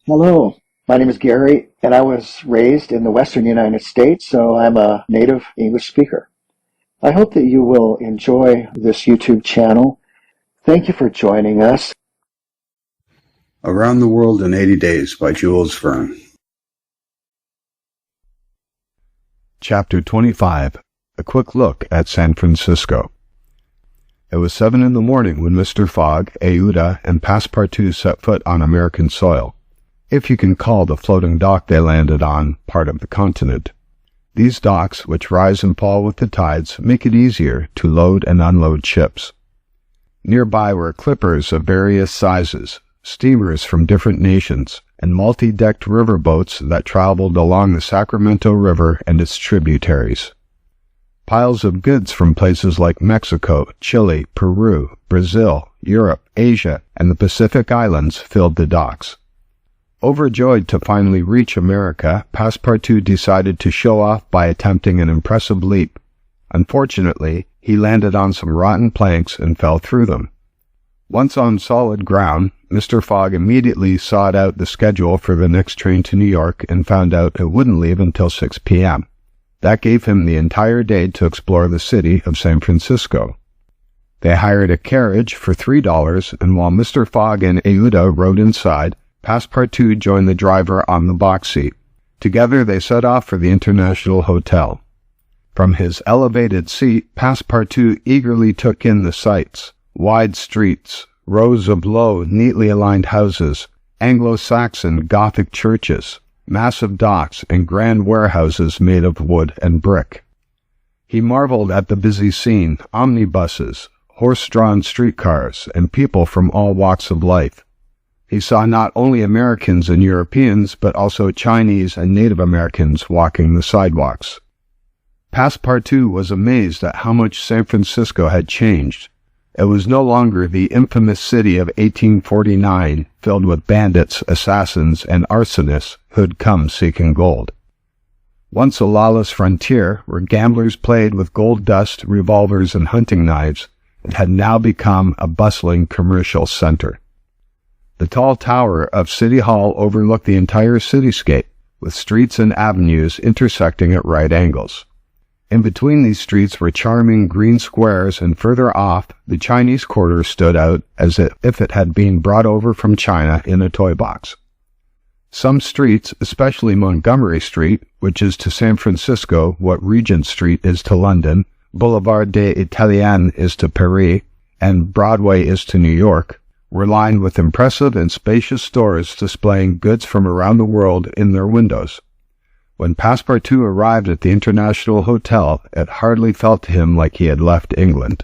Hello, my name is Gary, and I was raised in the Western United States, so I'm a native English speaker. I hope that you will enjoy this YouTube channel. Thank you for joining us. Around the World in 80 Days by Jules Verne. Chapter 25. A quick look at San Francisco. It was 7 in the morning when Mr. Fogg, Aouda, and Passepartout set foot on American soil, if you can call the floating dock they landed on part of the continent. These docks, which rise and fall with the tides, make it easier to load and unload ships. Nearby were clippers of various sizes, steamers from different nations, and multi-decked riverboats that traveled along the Sacramento River and its tributaries. Piles of goods from places like Mexico, Chile, Peru, Brazil, Europe, Asia, and the Pacific Islands filled the docks. Overjoyed to finally reach America, Passepartout decided to show off by attempting an impressive leap. Unfortunately, he landed on some rotten planks and fell through them. Once on solid ground, Mr. Fogg immediately sought out the schedule for the next train to New York and found out it wouldn't leave until 6 p.m. That gave him the entire day to explore the city of San Francisco. They hired a carriage for $3, and while Mr. Fogg and Aouda rode inside, Passepartout joined the driver on the box seat. Together they set off for the International Hotel. From his elevated seat, Passepartout eagerly took in the sights: wide streets, rows of low, neatly aligned houses, Anglo-Saxon Gothic churches, massive docks, and grand warehouses made of wood and brick. He marveled at the busy scene: omnibuses, horse-drawn streetcars, and people from all walks of life. He saw not only Americans and Europeans, but also Chinese and Native Americans walking the sidewalks. Passepartout was amazed at how much San Francisco had changed. It was no longer the infamous city of 1849, filled with bandits, assassins, and arsonists who'd come seeking gold. Once a lawless frontier, where gamblers played with gold dust, revolvers, and hunting knives, it had now become a bustling commercial center. The tall tower of City Hall overlooked the entire cityscape, with streets and avenues intersecting at right angles. In between these streets were charming green squares, and further off, the Chinese Quarter stood out as if it had been brought over from China in a toy box. Some streets, especially Montgomery Street, which is to San Francisco what Regent Street is to London, Boulevard des Italiens is to Paris, and Broadway is to New York, were lined with impressive and spacious stores displaying goods from around the world in their windows. When Passepartout arrived at the International Hotel, it hardly felt to him like he had left England.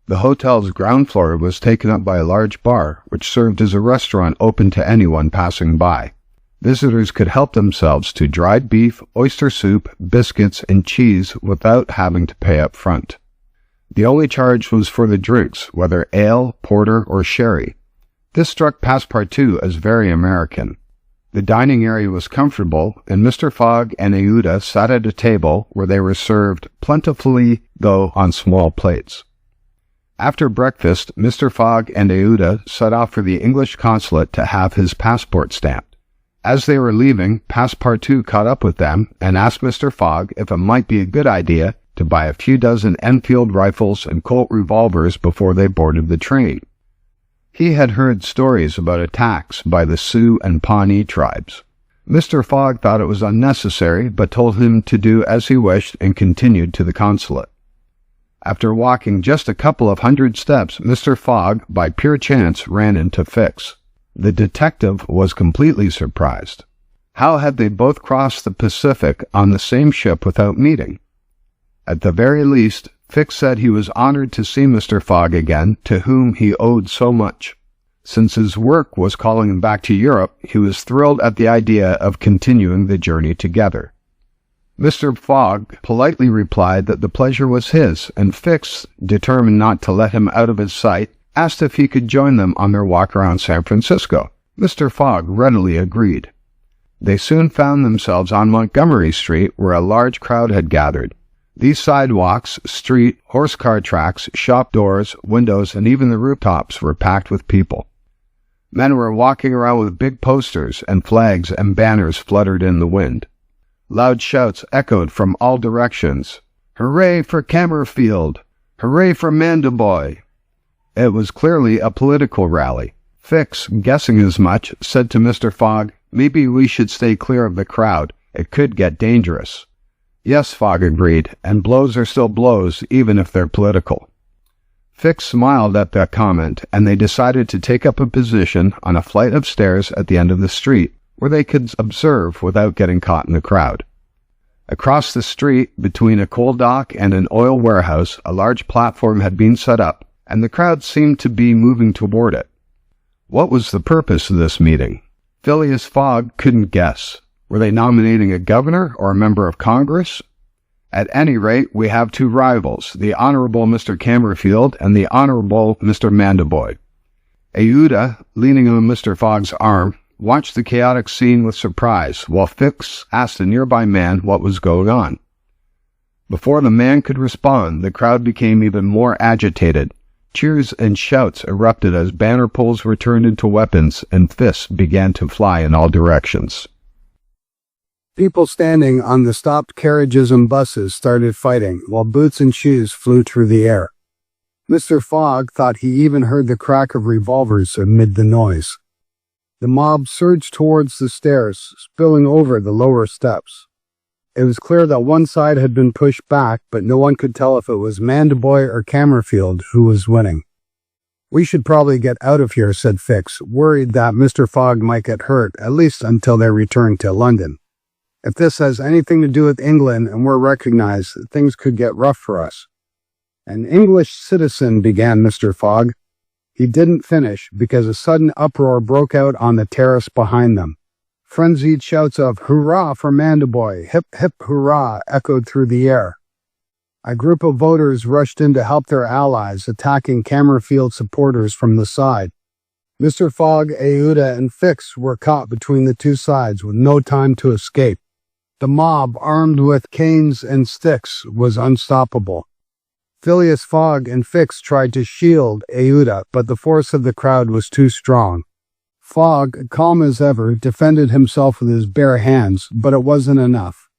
The hotel's ground floor was taken up by a large bar, which served as a restaurant open to anyone passing by. Visitors could help themselves to dried beef, oyster soup, biscuits, and cheese without having to pay up front. The only charge was for the drinks, whether ale, porter, or sherry. This struck Passepartout as very American. The dining area was comfortable, and Mr. Fogg and Aouda sat at a table where they were served plentifully, though on small plates. After breakfast, Mr. Fogg and Aouda set off for the English consulate to have his passport stamped. As they were leaving, Passepartout caught up with them and asked Mr. Fogg if it might be a good idea to buy a few dozen Enfield rifles and Colt revolvers before they boarded the train. He had heard stories about attacks by the Sioux and Pawnee tribes. Mr. Fogg thought it was unnecessary, but told him to do as he wished and continued to the consulate. After walking just a couple of hundred steps, Mr. Fogg, by pure chance, ran into Fix. The detective was completely surprised. How had they both crossed the Pacific on the same ship without meeting? At the very least, Fix said he was honored to see Mr. Fogg again, to whom he owed so much. Since his work was calling him back to Europe, he was thrilled at the idea of continuing the journey together. Mr. Fogg politely replied that the pleasure was his, and Fix, determined not to let him out of his sight, asked if he could join them on their walk around San Francisco. Mr. Fogg readily agreed. They soon found themselves on Montgomery Street, where a large crowd had gathered. These sidewalks, street, horse-car tracks, shop doors, windows, and even the rooftops were packed with people. Men were walking around with big posters, and flags and banners fluttered in the wind. Loud shouts echoed from all directions. "Hooray for Camerfield! Hooray for Mandaboy!" It was clearly a political rally. Fix, guessing as much, said to Mr. Fogg, "Maybe we should stay clear of the crowd. It could get dangerous." "Yes," Fogg agreed, "and blows are still blows, even if they're political." Fix smiled at that comment, and they decided to take up a position on a flight of stairs at the end of the street, where they could observe without getting caught in the crowd. Across the street, between a coal dock and an oil warehouse, a large platform had been set up, and the crowd seemed to be moving toward it. What was the purpose of this meeting? Phileas Fogg couldn't guess. Were they nominating a governor or a member of Congress? At any rate, we have two rivals, the Honorable Mr. Camerfield and the Honorable Mr. Mandaboy. Aouda, leaning on Mr. Fogg's arm, watched the chaotic scene with surprise, while Fix asked a nearby man what was going on. Before the man could respond, the crowd became even more agitated. Cheers and shouts erupted as banner poles were turned into weapons, and fists began to fly in all directions. People standing on the stopped carriages and buses started fighting, while boots and shoes flew through the air. Mr. Fogg thought he even heard the crack of revolvers amid the noise. The mob surged towards the stairs, spilling over the lower steps. It was clear that one side had been pushed back, but no one could tell if it was Mandaboy or Camerfield who was winning. "We should probably get out of here," said Fix, worried that Mr. Fogg might get hurt, at least until they returned to London. "If this has anything to do with England and we're recognized, things could get rough for us." "An English citizen," began Mr. Fogg. He didn't finish because a sudden uproar broke out on the terrace behind them. Frenzied shouts of "Hurrah for Mandaboy! Hip, hip, hurrah!" echoed through the air. A group of voters rushed in to help their allies, attacking Camerfield supporters from the side. Mr. Fogg, Aouda, and Fix were caught between the two sides with no time to escape. The mob, armed with canes and sticks, was unstoppable. Phileas Fogg and Fix tried to shield Aouda, but the force of the crowd was too strong. Fogg, calm as ever, defended himself with his bare hands, but it wasn't enough.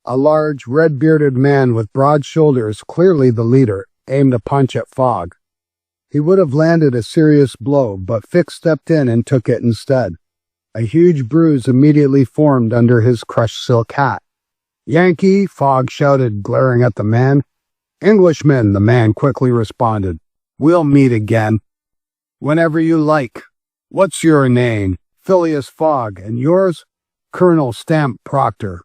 A large, red-bearded man with broad shoulders, clearly the leader, aimed a punch at Fogg. He would have landed a serious blow, but Fix stepped in and took it instead. A huge bruise immediately formed under his crushed silk hat. "Yankee!" Fogg shouted, glaring at the man. "Englishman," the man quickly responded. "We'll meet again." "Whenever you like. What's your name?" "Phileas Fogg. And yours?" "Colonel Stamp Proctor."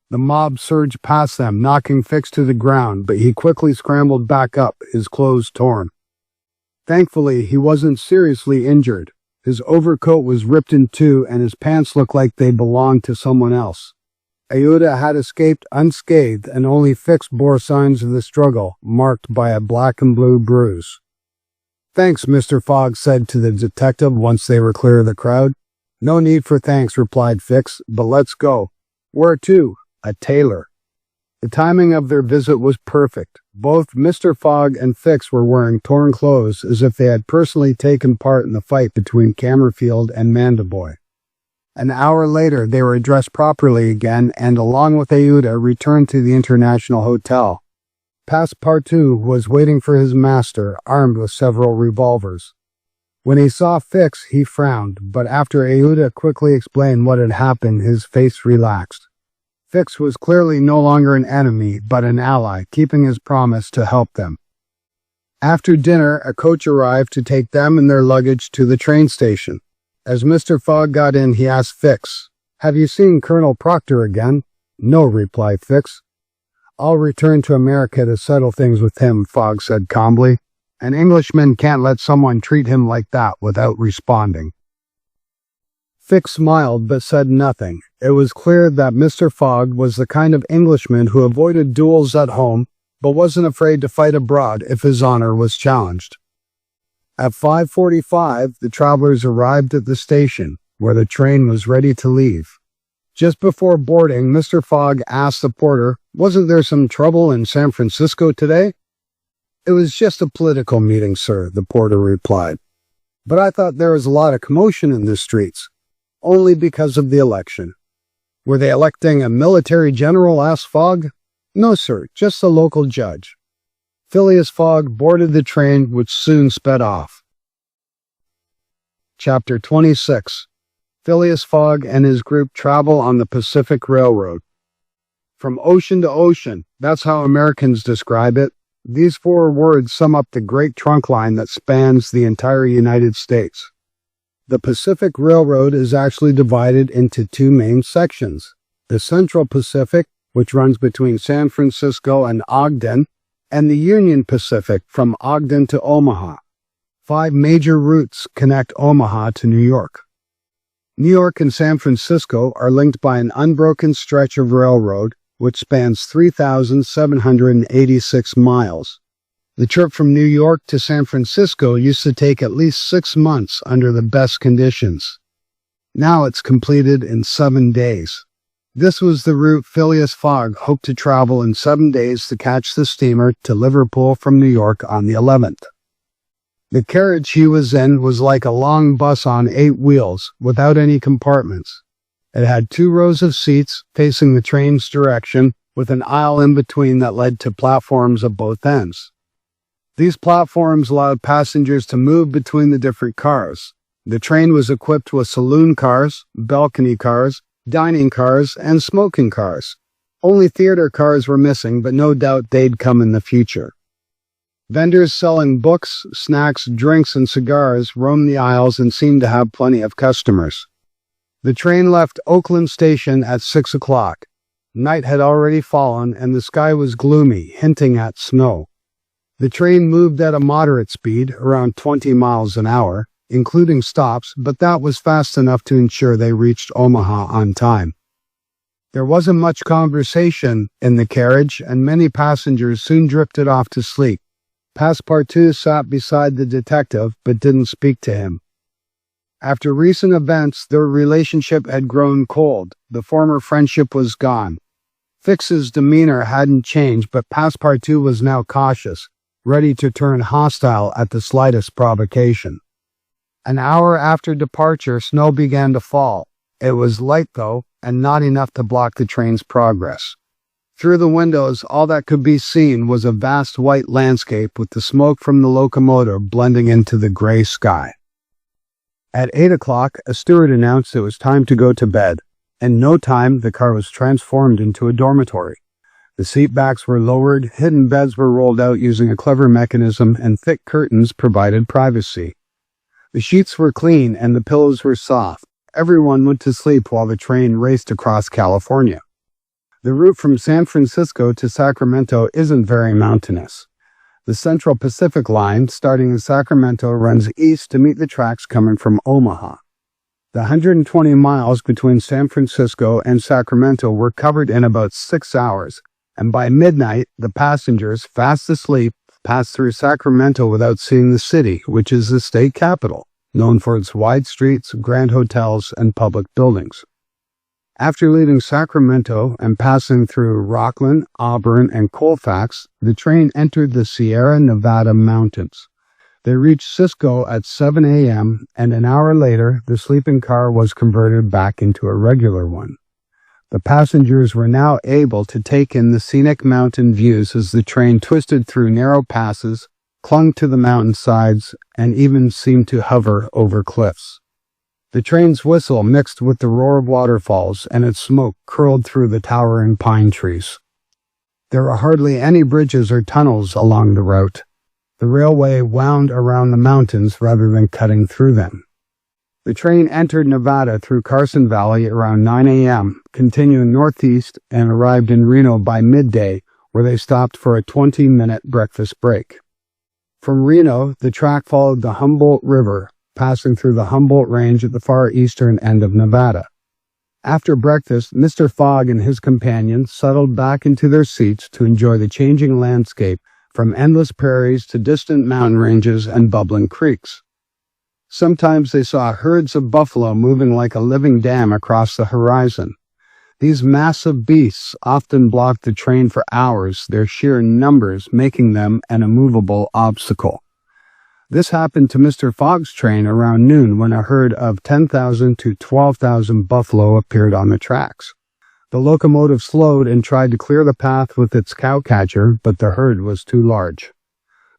The mob surged past them, knocking Fix to the ground, but he quickly scrambled back up, his clothes torn. Thankfully, he wasn't seriously injured. His overcoat was ripped in two, and his pants looked like they belonged to someone else. Aouda had escaped unscathed, and only Fix bore signs of the struggle, marked by a black and blue bruise. "Thanks," Mr. Fogg said to the detective once they were clear of the crowd. "No need for thanks," replied Fix, "but let's go." "Where to?" "A tailor." The timing of their visit was perfect. Both Mr. Fogg and Fix were wearing torn clothes as if they had personally taken part in the fight between Camerfield and Mandaboy. An hour later, they were dressed properly again and, along with Aouda, returned to the International Hotel. Passepartout was waiting for his master, armed with several revolvers. When he saw Fix, he frowned, but after Aouda quickly explained what had happened, his face relaxed. Fix was clearly no longer an enemy, but an ally, keeping his promise to help them. After dinner, a coach arrived to take them and their luggage to the train station. As Mr. Fogg got in, he asked Fix, "Have you seen Colonel Proctor again?" "No," replied Fix. "I'll return to America to settle things with him," Fogg said calmly. "An Englishman can't let someone treat him like that without responding." Fix smiled but said nothing. It was clear that Mr. Fogg was the kind of Englishman who avoided duels at home, but wasn't afraid to fight abroad if his honor was challenged. At 5:45, the travelers arrived at the station, where the train was ready to leave. Just before boarding, Mr. Fogg asked the porter, "Wasn't there some trouble in San Francisco today?" "It was just a political meeting, sir," the porter replied. But I thought there was a lot of commotion in the streets, only because of the election. Were they electing a military general? Asked Fogg. No, sir, just a local judge. Phileas Fogg boarded the train, which soon sped off. Chapter 26. Phileas Fogg and his group travel on the Pacific Railroad. From ocean to ocean, that's how Americans describe it. These 4 words sum up the great trunk line that spans the entire United States. The Pacific Railroad is actually divided into 2 main sections. The Central Pacific, which runs between San Francisco and Ogden, and the Union Pacific from Ogden to Omaha. 5 major routes connect Omaha to New York. New York and San Francisco are linked by an unbroken stretch of railroad which spans 3,786 miles. The trip from New York to San Francisco used to take at least 6 months under the best conditions. Now it's completed in 7 days. This was the route Phileas Fogg hoped to travel in 7 days to catch the steamer to Liverpool from New York on the 11th. The carriage he was in was like a long bus on 8 wheels, without any compartments. It had 2 rows of seats facing the train's direction, with an aisle in between that led to platforms at both ends. These platforms allowed passengers to move between the different cars. The train was equipped with saloon cars, balcony cars, dining cars, and smoking cars. Only theater cars were missing, but no doubt they'd come in the future. Vendors selling books, snacks, drinks, and cigars roamed the aisles and seemed to have plenty of customers. The train left Oakland Station at 6 o'clock. Night had already fallen, and the sky was gloomy, hinting at snow. The train moved at a moderate speed, around 20 miles an hour, including stops, but that was fast enough to ensure they reached Omaha on time. There wasn't much conversation in the carriage, and many passengers soon drifted off to sleep. Passepartout sat beside the detective, but didn't speak to him. After recent events, their relationship had grown cold. The former friendship was gone. Fix's demeanor hadn't changed, but Passepartout was now cautious, ready to turn hostile at the slightest provocation. An hour after departure, snow began to fall. It was light, though, and not enough to block the train's progress. Through the windows, all that could be seen was a vast white landscape with the smoke from the locomotive blending into the gray sky. At 8 o'clock, a steward announced it was time to go to bed. In no time, the car was transformed into a dormitory. The seat backs were lowered, hidden beds were rolled out using a clever mechanism, and thick curtains provided privacy. The sheets were clean and the pillows were soft. Everyone went to sleep while the train raced across California. The route from San Francisco to Sacramento isn't very mountainous. The Central Pacific Line, starting in Sacramento, runs east to meet the tracks coming from Omaha. The 120 miles between San Francisco and Sacramento were covered in about 6 hours, and by midnight, the passengers, fast asleep, passed through Sacramento without seeing the city, which is the state capital, known for its wide streets, grand hotels, and public buildings. After leaving Sacramento and passing through Rocklin, Auburn, and Colfax, the train entered the Sierra Nevada mountains. They reached Cisco at 7 a.m., and an hour later, the sleeping car was converted back into a regular one. The passengers were now able to take in the scenic mountain views as the train twisted through narrow passes, clung to the mountainsides, and even seemed to hover over cliffs. The train's whistle mixed with the roar of waterfalls, and its smoke curled through the towering pine trees. There were hardly any bridges or tunnels along the route. The railway wound around the mountains rather than cutting through them. The train entered Nevada through Carson Valley around 9 a.m., continuing northeast, and arrived in Reno by midday, where they stopped for a 20-minute breakfast break. From Reno, the track followed the Humboldt River, passing through the Humboldt Range at the far eastern end of Nevada. After breakfast, Mr. Fogg and his companions settled back into their seats to enjoy the changing landscape from endless prairies to distant mountain ranges and bubbling creeks. Sometimes they saw herds of buffalo moving like a living dam across the horizon. These massive beasts often blocked the train for hours, their sheer numbers making them an immovable obstacle. This happened to Mr. Fogg's train around noon when a herd of 10,000 to 12,000 buffalo appeared on the tracks. The locomotive slowed and tried to clear the path with its cowcatcher, but the herd was too large.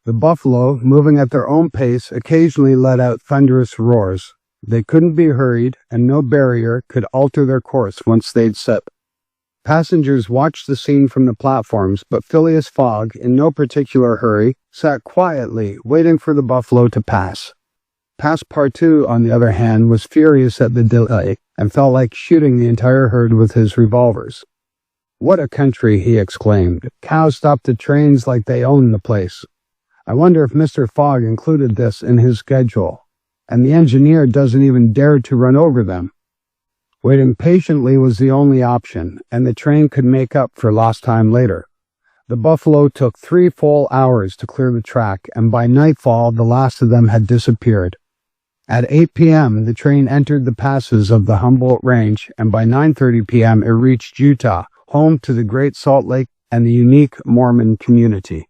The buffalo, moving at their own pace, occasionally let out thunderous roars. They couldn't be hurried, and no barrier could alter their course once they'd set. Passengers watched the scene from the platforms, but Phileas Fogg, in no particular hurry, sat quietly, waiting for the buffalo to pass. Passepartout, on the other hand, was furious at the delay, and felt like shooting the entire herd with his revolvers. "What a country!" he exclaimed. "Cows stop the trains like they own the place. I wonder if Mr. Fogg included this in his schedule, and the engineer doesn't even dare to run over them." Waiting patiently was the only option, and the train could make up for lost time later. The buffalo took 3 full hours to clear the track, and by nightfall the last of them had disappeared. At 8 p.m. the train entered the passes of the Humboldt Range, and by 9:30 p.m. it reached Utah, home to the Great Salt Lake and the unique Mormon community.